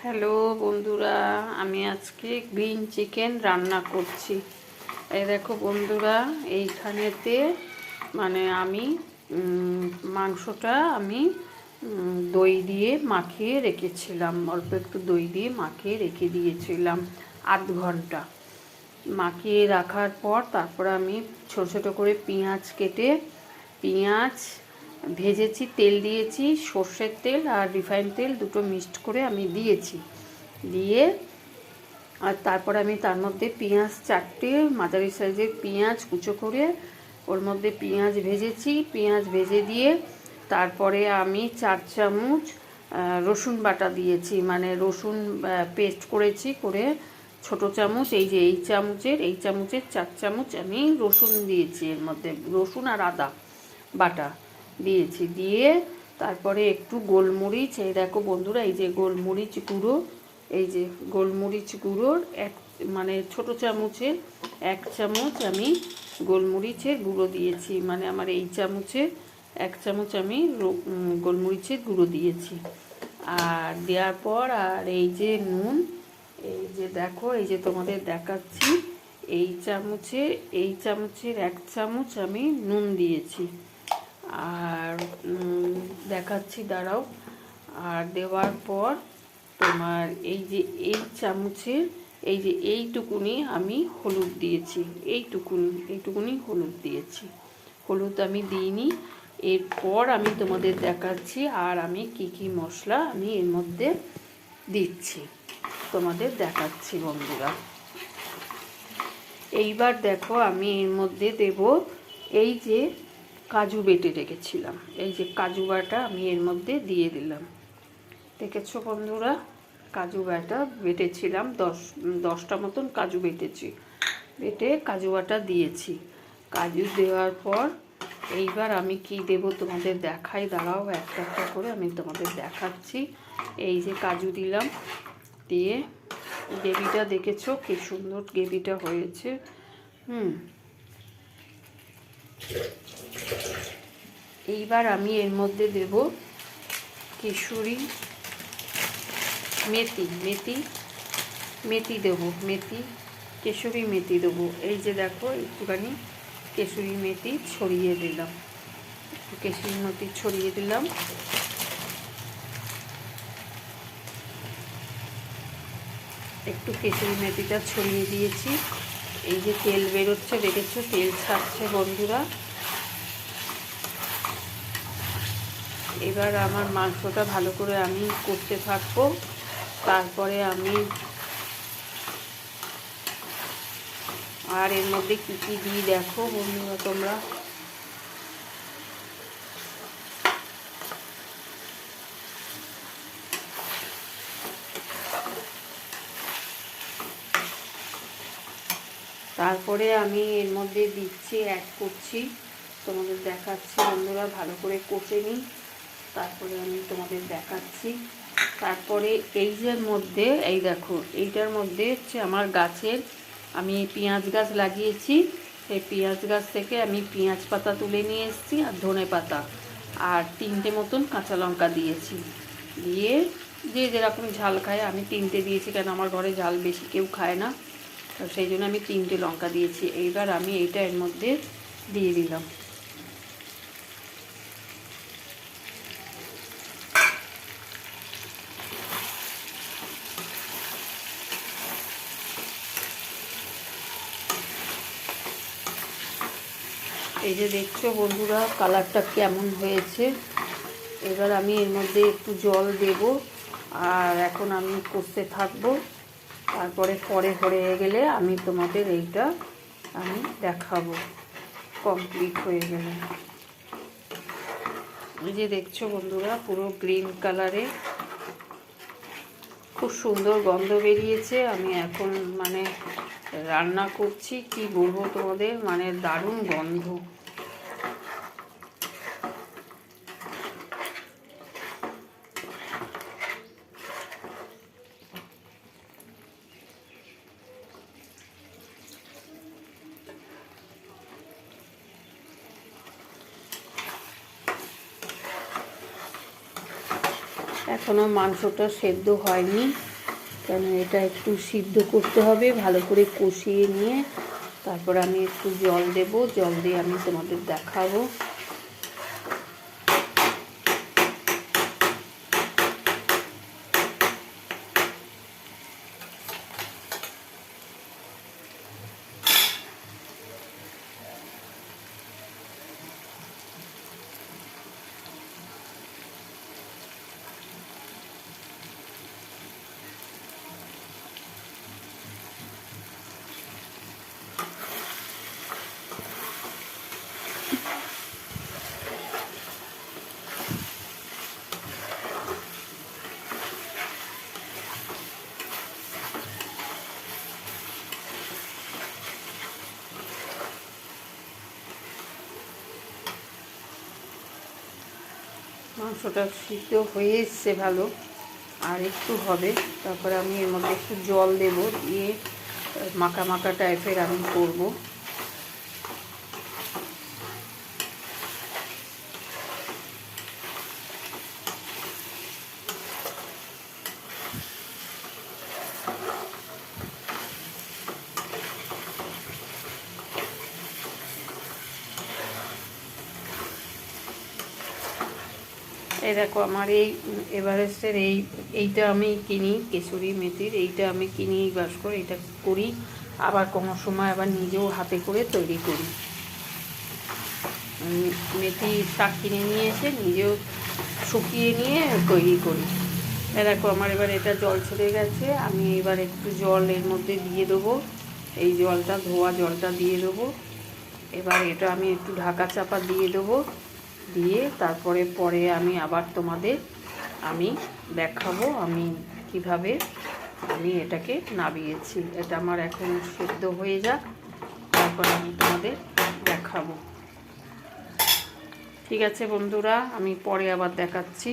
Hello বন্ধুরা, আমি আজকে গ্রিন চিকেন রান্না করছি। এই দেখো বন্ধুরা, এইখানেতে আমি মাংসটা দই দিয়ে মাখিয়ে রেখেছিলাম। অল্প একটু দই দিয়ে মাখিয়ে রেখে দিয়েছিলাম আধ ঘন্টা। মাখিয়ে রাখার পর তারপর আমি ছোট ছোট করে পেঁয়াজ কেটে পেঁয়াজ ভেজেছি, তেল দিয়েছি, সর্ষের তেল আর রিফাইন তেল দুটো মিক্সড করে আমি দিয়েছি। দিয়ে আর তারপর আমি তার মধ্যে পেঁয়াজ 4টে মাঝারি সাইজের পেঁয়াজ কুচো করে ওর মধ্যে পেঁয়াজ ভেজেছি। পেঁয়াজ ভেজে দিয়ে তারপরে আমি 4 চামচ রসুন বাটা দিয়েছি, রসুন পেস্ট করেছি করে ছোট চামচ, এই চামচের 4 চামচ আমি রসুন দিয়েছি। এর মধ্যে রসুন আর আদা বাটা দিয়েছি। দিয়ে তারপরে একটু গোলমরিচ, এই দেখো বন্ধুরা, এই যে গোলমরিচ গুঁড়ো, এই যে গোলমরিচ গুঁড়োর ছোট চামচের 1 চামচ আমি গোলমরিচের গুঁড়ো দিয়েছি। আমার এই চামচের 1 চামচ আমি গোলমরিচের গুঁড়ো দিয়েছি। আর দেওয়ার পর আর এই যে নুন, এই যে দেখো, এই যে তোমাদের দেখাচ্ছি, এই চামচের 1 চামচ আমি নুন দিয়েছি। আর দেখাচ্ছি, দাঁড়াও। আর দেওয়ার পর তোমার এই চামচের এইটুকুনি আমি হলুদ দিয়েছি। এইটুকুনি হলুদ দিয়েছি, হলুদ আমি দিইনি। এরপর আমি তোমাদের দেখাচ্ছি আর আমি কি মশলা আমি এর মধ্যে দিচ্ছি তোমাদের দেখাচ্ছি বন্ধুরা। এইবার দেখো, আমি এর মধ্যে দেব এই যে কাজু বেটে রেখেছিলাম, এই যে কাজু বাটা আমি এর মধ্যে দিয়ে দিলাম। দেখেছো বন্ধুরা, কাজু বাটা বেটেছিলাম, 10টা মতন কাজু বেটে কাজু বাটা দিয়েছি। কাজু দেওয়ার পর এইবার আমি কি দেব তোমাদের দেখাই, দাঁড়াও, একটা একটা করে আমি তোমাদের দেখাচ্ছি। এই যে কাজু দিলাম, দিয়ে গ্রেভিটা দেখেছো কি সুন্দর গ্রেভিটা হয়েছে। এইবার আমি এর মধ্যে দেব কেশরি মেথি দেবো, কেশরি মেথি দেবো। এই যে দেখো, একটুখানি কেশরি মেথি ছড়িয়ে দিলাম, একটু কেশরি মেথিটা ছড়িয়ে দিয়েছি। এই যে তেল বেরোচ্ছে, দেখেছো, তেল ছাড়ছে বন্ধুরা। এবার আমার মাংসটা ভালো করে আমি করতে থাকবো। তারপরে আমি আর এর মধ্যে কি দিই দেখো বন্ধুরা তোমরা। তারপরে আমি এর মধ্যে দিচ্ছি, অ্যাড করছি, তোমাদের দেখাচ্ছি বন্ধুরা। ভালো করে কষে নিই, তারপরে আমি তোমাদের দেখাচ্ছি। তারপরে এই যে মধ্যে, এই দেখো, এইটার মধ্যে হচ্ছে আমার গাছের, আমি পেঁয়াজ গাছ লাগিয়েছি। সেই পেঁয়াজ গাছ থেকে আমি পেঁয়াজ পাতা তুলে নিয়ে এসেছি, আর ধনে পাতা আর 3টে মতন কাঁচা লঙ্কা দিয়েছি। দিয়ে যে যেরকম ঝাল খায়, আমি 3টে দিয়েছি, কেন আমার ঘরে ঝাল বেশি কেউ খায় না, তো সেই জন্য আমি 3টে লঙ্কা দিয়েছি। এইবার আমি এইটা এর মধ্যে দিয়ে দিলাম। এই যে দেখছো বন্ধুরা, কালারটা কেমন হয়েছে। এবার আমি এর মধ্যে একটু জল দেব, আর এখন আমি কষতে থাকবো। তারপরে হয়ে গেলে আমি তোমাদের এইটা আমি দেখাবো কমপ্লিট হয়ে গেলে। এই যে দেখছো বন্ধুরা, পুরো গ্রিন কালারে খুব সুন্দর গন্ধ বেরিয়েছে। আমি এখন রান্না করছি, কি বলবো তোমাদের, দারুণ গন্ধ। এখনো মাংসটা সেদ্ধ হয়নি, কেন এটা একটু সিদ্ধ করতে হবে, ভালো করে কষিয়ে নিয়ে তারপর আমি একটু জল দেব, জল দিয়ে আমি তোমাদের দেখাবো। মাংসটা সিদ্ধ হয়ে এসছে ভালো, আর একটু হবে। তারপরে আমি এর মধ্যে একটু জল দেব, দিয়ে মাখা মাখা টাইপের আমি করব। এই দেখো আমার এই এভারেস্টের এইটা আমি কিনি, কেশরি মেথির এইটা আমি কিনি বাস করে, এইটা করি। আবার কোনো সময় আবার নিজেও হাতে করে তৈরি করি। মেথি শাক কিনে নিয়ে এসে নিজেও শুকিয়ে নিয়ে তৈরি করি। দেখো আমার এবার এটা জল ছেড়ে গেছে, আমি এবার একটু জল এর মধ্যে দিয়ে দেবো, এই জলটা ধোয়া জলটা দিয়ে দেবো। এবার এটা আমি একটু ঢাকা চাপা দিয়ে দেবো, দিয়ে তারপরে পরে আমি আবার তোমাদের আমি দেখাবো আমি কিভাবে আমি এটাকে নামিয়েছি। এটা আমার এখন সেদ্ধ হয়ে যাক, তারপর আমি তোমাদের দেখাবো। ঠিক আছে বন্ধুরা, আমি পরে আবার দেখাচ্ছি।